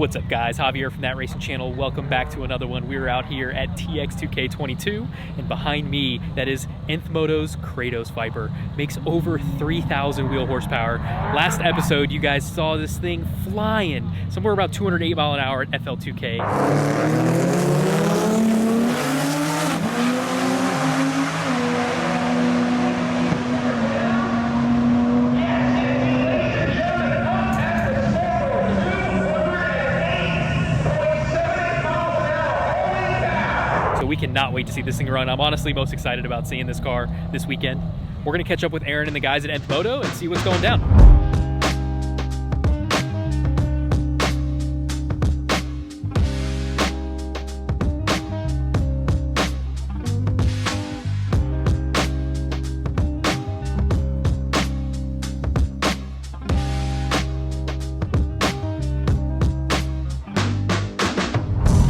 What's up guys, Javier from That Racing Channel. Welcome back to another one. We're out here at TX2K22 and behind me, that is NTH Moto's Kratos Viper. Makes over 3,000 wheel horsepower. Last episode, you guys saw this thing flying somewhere about 208 mile an hour at FL2K. We cannot wait to see this thing run. I'm honestly most excited about seeing this car this weekend. We're gonna catch up with Aaron and the guys at NTH Moto and see what's going down.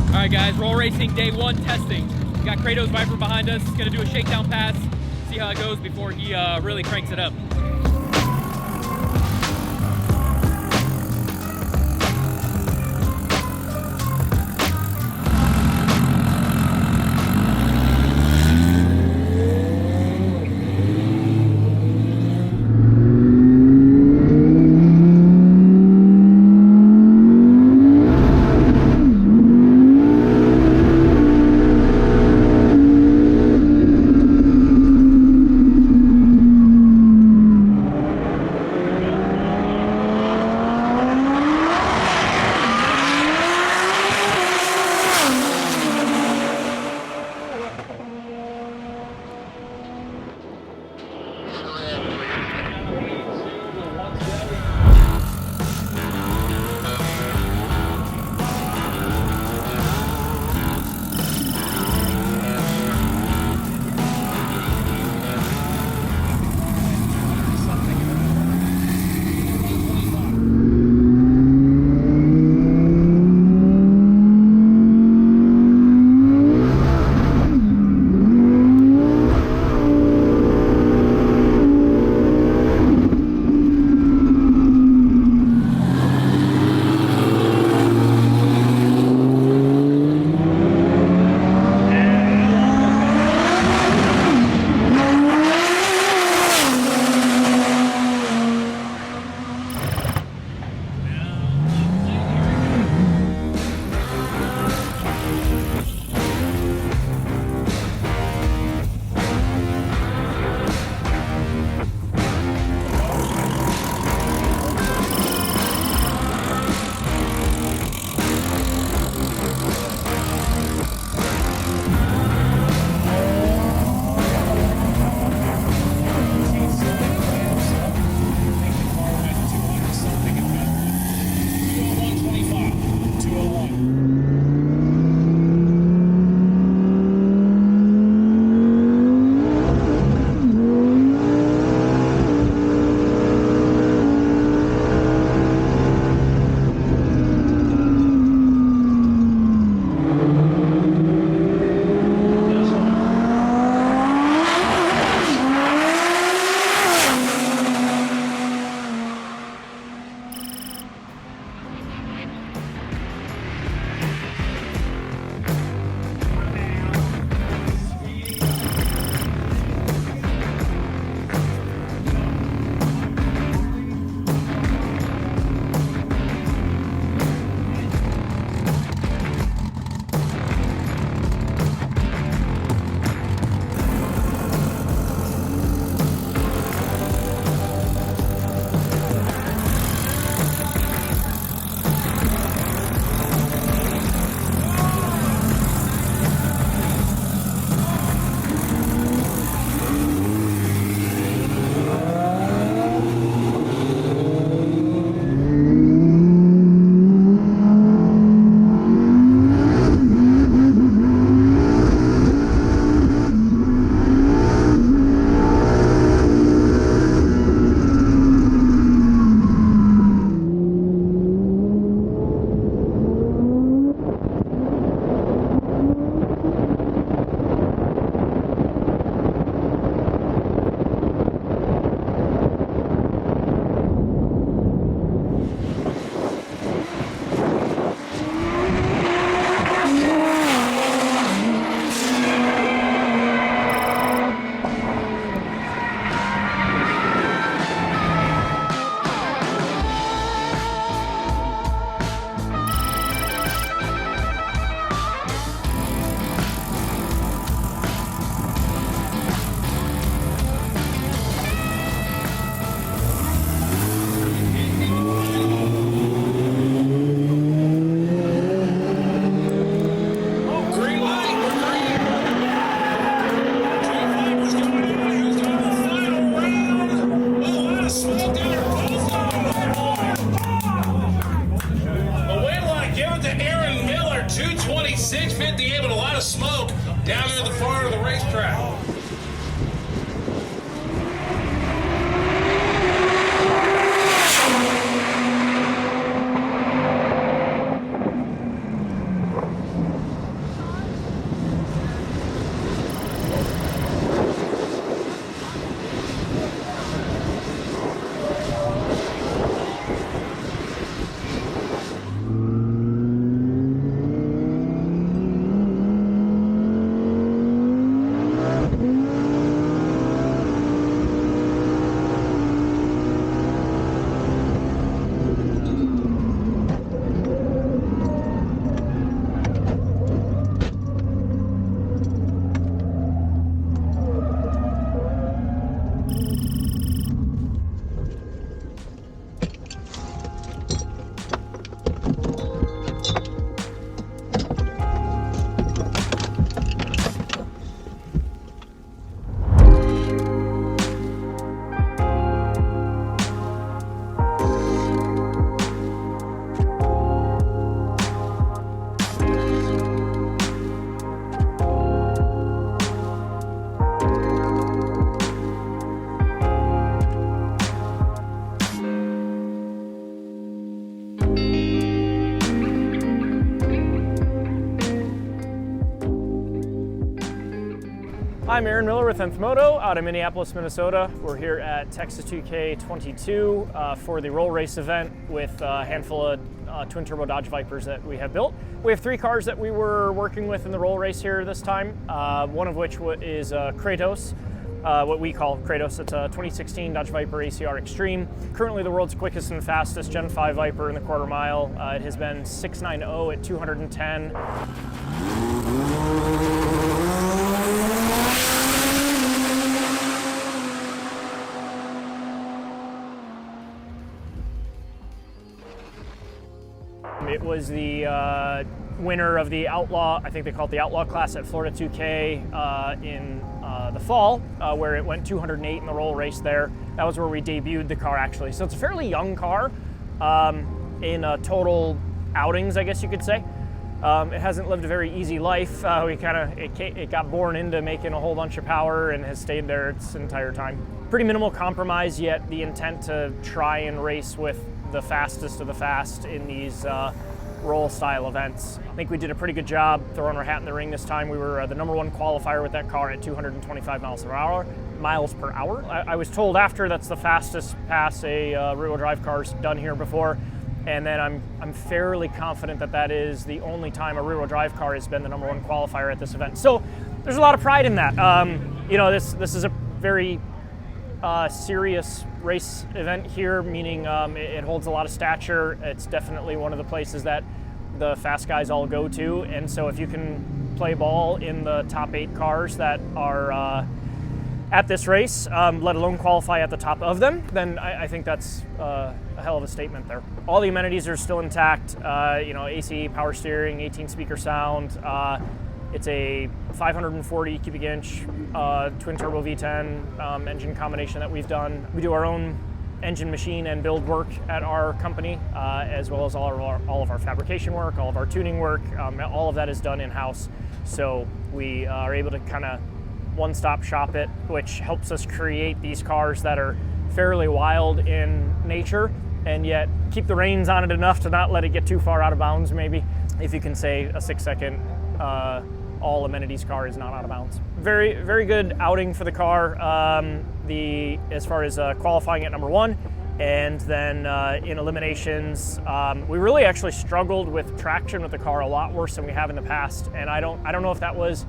All right guys, roll racing day one testing. We got Kratos Viper behind us. He's gonna do a shakedown pass, see how it goes before he really cranks it up. 658 with a lot of smoke down there at the far end of the racetrack. I'm Aaron Miller with NTH Moto out of Minneapolis, Minnesota. We're here at Texas 2K22 for the roll race event with a handful of twin turbo Dodge Vipers that we have built. We have 3 cars that we were working with in the roll race here this time, one of which is Kratos, what we call Kratos. It's a 2016 Dodge Viper ACR Extreme. Currently the world's quickest and fastest Gen 5 Viper in the quarter mile. It has been 690 at 210. It was the winner of the Outlaw, I think they call it the Outlaw class at Florida 2K in the fall, where it went 208 in the roll race there. That was where we debuted the car actually. So it's a fairly young car in total outings, I guess you could say. It hasn't lived a very easy life. It got born into making a whole bunch of power and has stayed there its entire time. Pretty minimal compromise, yet the intent to try and race with the fastest of the fast in these roll style events. I think we did a pretty good job throwing our hat in the ring this time. We were the #1 qualifier with that car at 225 miles per hour. I was told after that's the fastest pass a rear-wheel drive car's done here before. And then I'm fairly confident that that is the only time a rear-wheel drive car has been the #1 qualifier at this event. So there's a lot of pride in that. You know, this is a very serious race event here, meaning it holds a lot of stature. It's definitely one of the places that the fast guys all go to. And so if you can play ball in the top 8 cars that are at this race, let alone qualify at the top of them, then I think that's a hell of a statement there. All the amenities are still intact. You know, AC, power steering, 18 speaker sound. It's a 540 cubic inch twin turbo V10 engine combination that we've done. We do our own engine machine and build work at our company, as well as all of our fabrication work, all of our tuning work. All of that is done in-house. So we are able to kind of one-stop shop it, which helps us create these cars that are fairly wild in nature and yet keep the reins on it enough to not let it get too far out of bounds, maybe. If you can say a 6-second all amenities car is not out of bounds. Very, very good outing for the car. As far as qualifying at #1, and then in eliminations, we really actually struggled with traction with the car a lot worse than we have in the past. And I don't know if that was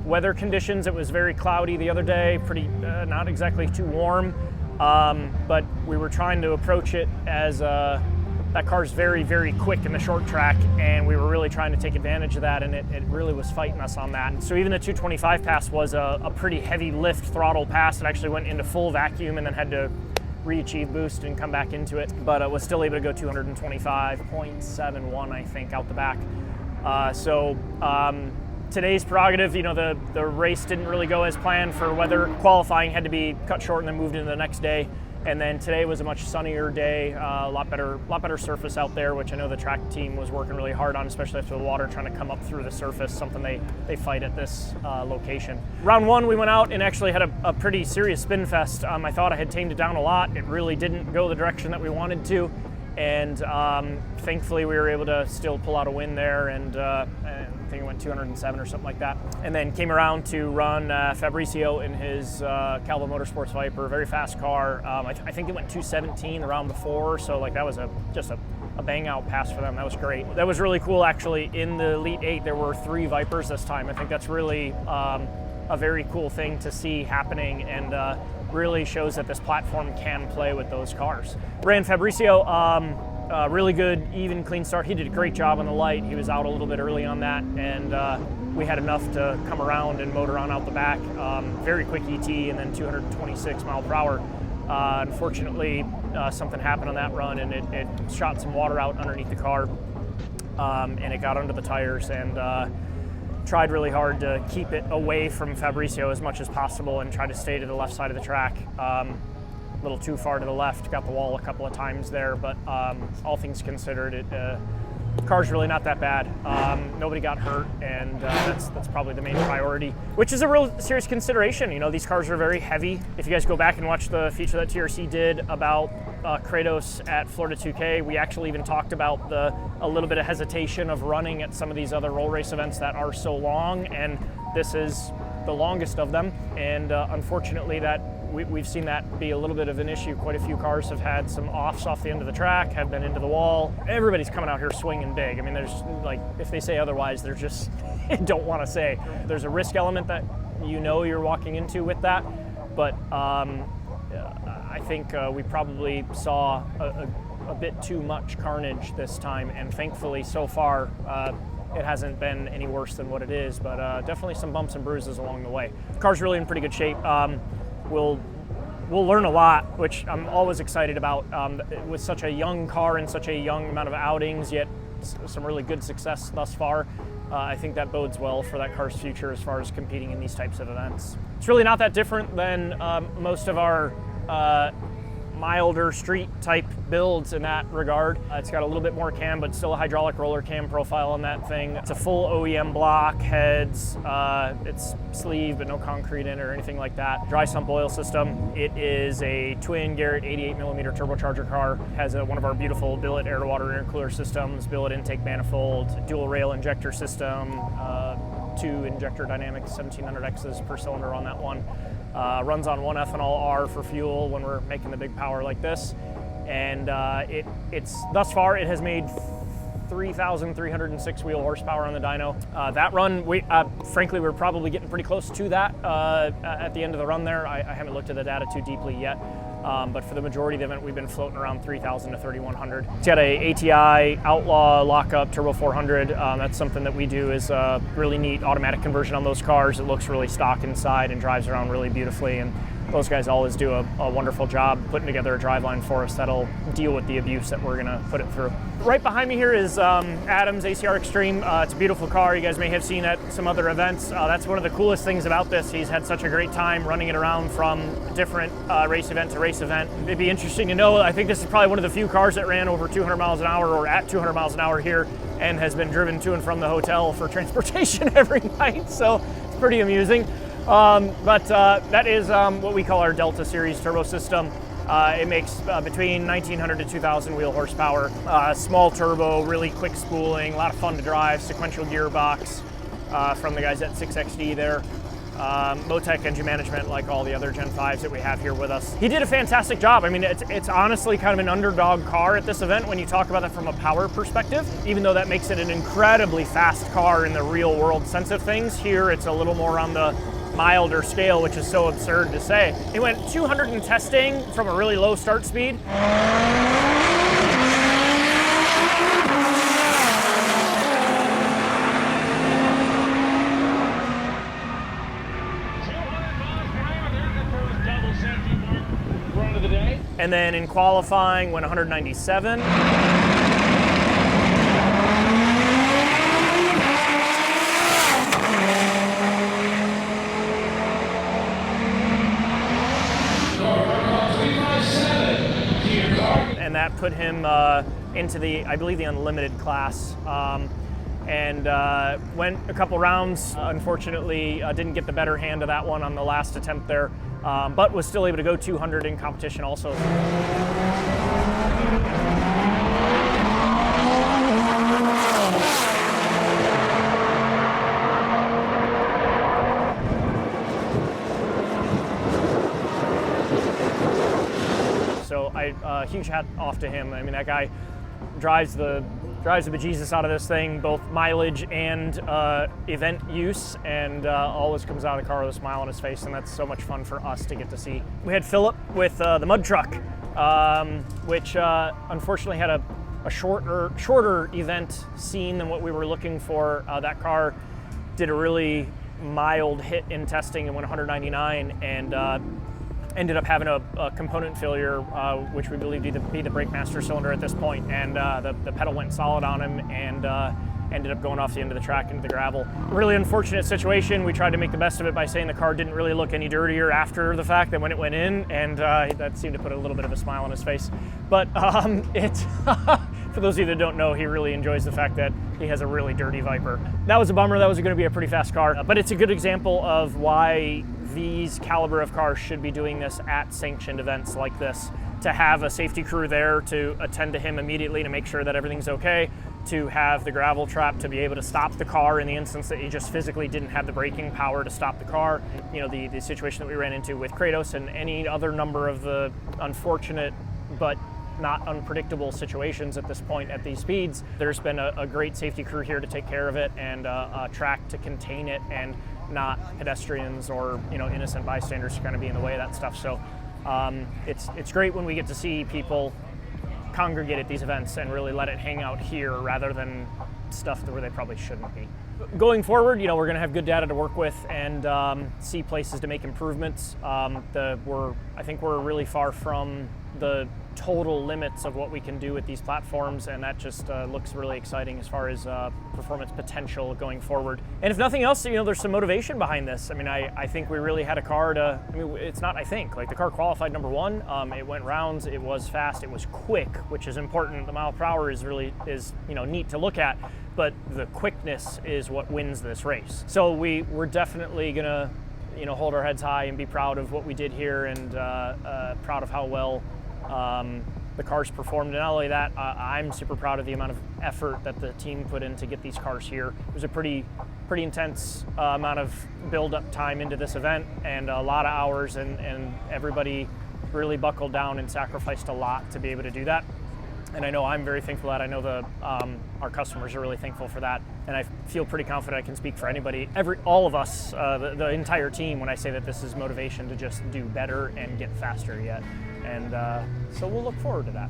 weather conditions. It was very cloudy the other day, pretty not exactly too warm, but we were trying to approach it as that car's very, very quick in the short track, and we were really trying to take advantage of that, and it really was fighting us on that. So even the 225 pass was a pretty heavy lift throttle pass. It actually went into full vacuum and then had to re-achieve boost and come back into it, but was still able to go 225.71, I think, out the back. Today's prerogative, you know, the race didn't really go as planned for weather. Qualifying had to be cut short and then moved into the next day. And then today was a much sunnier day, a lot better surface out there, which I know the track team was working really hard on, especially after the water trying to come up through the surface, something they fight at this location. Round one, we went out and actually had a pretty serious spin fest. I thought I had tamed it down a lot. It really didn't go the direction that we wanted to. And thankfully we were able to still pull out a win there, and I think it went 207 or something like that. And then came around to run Fabrizio in his Calvo Motorsports Viper, very fast car. I think it went 217 the round before, so like that was just a bang out pass for them. That was great. That was really cool actually. In the Elite 8 there were 3 Vipers this time. I think that's really a very cool thing to see happening, and really shows that this platform can play with those cars. Ran Fabrizio, really good, even, clean start. He did a great job on the light. He was out a little bit early on that, and we had enough to come around and motor on out the back. Very quick ET, and then 226 mile per hour. Unfortunately, something happened on that run, and it shot some water out underneath the car, and it got under the tires, and tried really hard to keep it away from Fabrizio as much as possible and try to stay to the left side of the track. A little too far to the left, got the wall a couple of times there, but all things considered, the car's really not that bad. Nobody got hurt, and that's probably the main priority, which is a real serious consideration. You know, these cars are very heavy. If you guys go back and watch the feature that TRC did about Kratos at Florida 2K, we actually even talked about a little bit of hesitation of running at some of these other roll race events that are so long, and this is the longest of them. And unfortunately, we've seen that be a little bit of an issue. Quite a few cars have had some offs off the end of the track, have been into the wall. Everybody's coming out here swinging big. I mean, there's like, if they say otherwise, they're just don't want to say. There's a risk element that you know you're walking into with that, but I think we probably saw a bit too much carnage this time, and thankfully so far it hasn't been any worse than what it is, but definitely some bumps and bruises along the way. The car's really in pretty good shape. We'll learn a lot, which I'm always excited about. With such a young car and such a young amount of outings, yet some really good success thus far, I think that bodes well for that car's future as far as competing in these types of events. It's really not that different than most of our milder street type builds in that regard. It's got a little bit more cam, but still a hydraulic roller cam profile on that thing. It's a full OEM block, heads, it's sleeve but no concrete in it or anything like that. Dry sump oil system. It is a twin Garrett 88mm turbocharger car. Has one of our beautiful billet air to water intercooler systems, billet intake manifold, dual rail injector system, 2 injector dynamics, 1700Xs per cylinder on that one. Runs on 1 ethanol R for fuel when we're making the big power like this. And it's thus far, it has made 3,306 wheel horsepower on the dyno. That run, frankly, we're probably getting pretty close to that at the end of the run there. I haven't looked at the data too deeply yet. But for the majority of the event, we've been floating around 3,000 to 3,100. It's got a ATI Outlaw lockup Turbo 400. That's something that we do, is a really neat automatic conversion on those cars. It looks really stock inside and drives around really beautifully. And those guys always do a wonderful job putting together a driveline for us that'll deal with the abuse that we're gonna put it through. Right behind me here is Adam's ACR Extreme. It's a beautiful car. You guys may have seen at some other events. That's one of the coolest things about this. He's had such a great time running it around from different race event to race event. It'd be interesting to know, I think this is probably one of the few cars that ran over 200 miles an hour or at 200 miles an hour here, and has been driven to and from the hotel for transportation every night. So it's pretty amusing. But that is what we call our Delta Series turbo system. It makes between 1,900 to 2,000 wheel horsepower. Small turbo, really quick spooling, a lot of fun to drive, sequential gearbox from the guys at 6XD there. Motec engine management, like all the other Gen 5s that we have here with us. He did a fantastic job. I mean, it's honestly kind of an underdog car at this event when you talk about that from a power perspective, even though that makes it an incredibly fast car in the real world sense of things. Here, it's a little more on the milder scale, which is so absurd to say. It went 200 in testing from a really low start speed. And then in qualifying, went 197. put him into the, I believe, the unlimited class. And went a couple rounds. Unfortunately, didn't get the better hand of that one on the last attempt there, but was still able to go 200 in competition also. So huge hat off to him. I mean, that guy drives the bejesus out of this thing, both mileage and event use, and always comes out of the car with a smile on his face, and that's so much fun for us to get to see. We had Philip with the mud truck, which unfortunately had a shorter event scene than what we were looking for. That car did a really mild hit in testing and went 199, and ended up having a component failure, which we believe to be the brake master cylinder at this point, and the pedal went solid on him, and ended up going off the end of the track into the gravel. Really unfortunate situation. We tried to make the best of it by saying the car didn't really look any dirtier after the fact than when it went in, and that seemed to put a little bit of a smile on his face. But for those of you that don't know, he really enjoys the fact that he has a really dirty Viper. That was a bummer. That was going to be a pretty fast car, but it's a good example of why these caliber of cars should be doing this at sanctioned events like this, to have a safety crew there to attend to him immediately to make sure that everything's okay, to have the gravel trap to be able to stop the car in the instance that he just physically didn't have the braking power to stop the car. You know, the situation that we ran into with Kratos and any other number of the unfortunate but not unpredictable situations at this point at these speeds. There's been a great safety crew here to take care of it, and a track to contain it, and not pedestrians or innocent bystanders to kind of be in the way of that stuff. So it's great when we get to see people congregate at these events and really let it hang out here rather than stuff where they probably shouldn't be. Going forward, we're going to have good data to work with and see places to make improvements. I think we're really far from the total limits of what we can do with these platforms, and that just looks really exciting as far as performance potential going forward. And if nothing else, there's some motivation behind this. I mean, I think we really had a car it's not I think, like the car qualified number one. It went rounds, it was fast, it was quick, which is important. The mile per hour is neat to look at, but the quickness is what wins this race. So we're definitely gonna hold our heads high and be proud of what we did here, and proud of how well the cars performed. And not only that, I'm super proud of the amount of effort that the team put in to get these cars here. It was a pretty intense amount of build-up time into this event, and a lot of hours, and everybody really buckled down and sacrificed a lot to be able to do that. And I know I'm very thankful for that. I know our customers are really thankful for that. And I feel pretty confident I can speak for anybody, all of us, the entire team, when I say that this is motivation to just do better and get faster yet. And so we'll look forward to that.